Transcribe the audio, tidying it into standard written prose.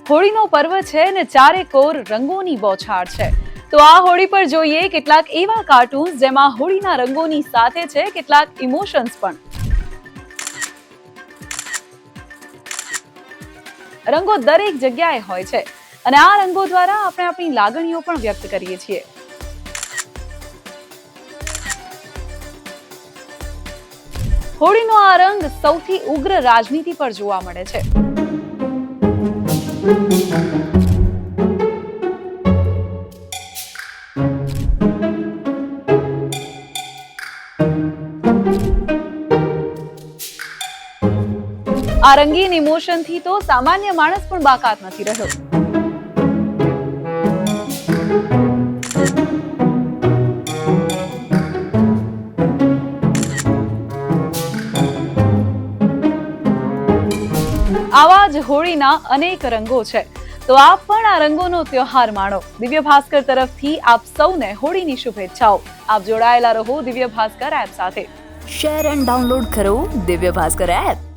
હોળીનો પર્વ છે ને ચારે કોર રંગોની બોછાર છે। તો આ હોળી પર જોઈએ કેટલાક એવા કાર્ટૂન્સ જેમાં હોળીના રંગોની સાથે છે કેટલાક ઇમોશન્સ પણ। રંગો દરેક જગ્યાએ હોય છે અને આ રંગો દ્વારા આપણે આપણી લાગણીઓ પણ વ્યક્ત કરીએ છીએ। હોળીનો આ રંગ સૌથી ઉગ્ર રાજનીતિ પર જોવા મળે છે। આ રંગીન ઇમોશનથી તો સામાન્ય માણસ પણ બાકાત નથી રહ્યો। આવા જ હોળીના અનેક રંગો છે, તો આપ પણ આ રંગોનો ત્યોહાર માણો। દિવ્ય ભાસ્કર તરફથી આપ સૌને હોળીની શુભેચ્છાઓ। આપ જોડાયેલા રહો દિવ્ય ભાસ્કર એપ સાથે। શેર એન્ડ ડાઉનલોડ કરો દિવ્ય ભાસ્કર એપ।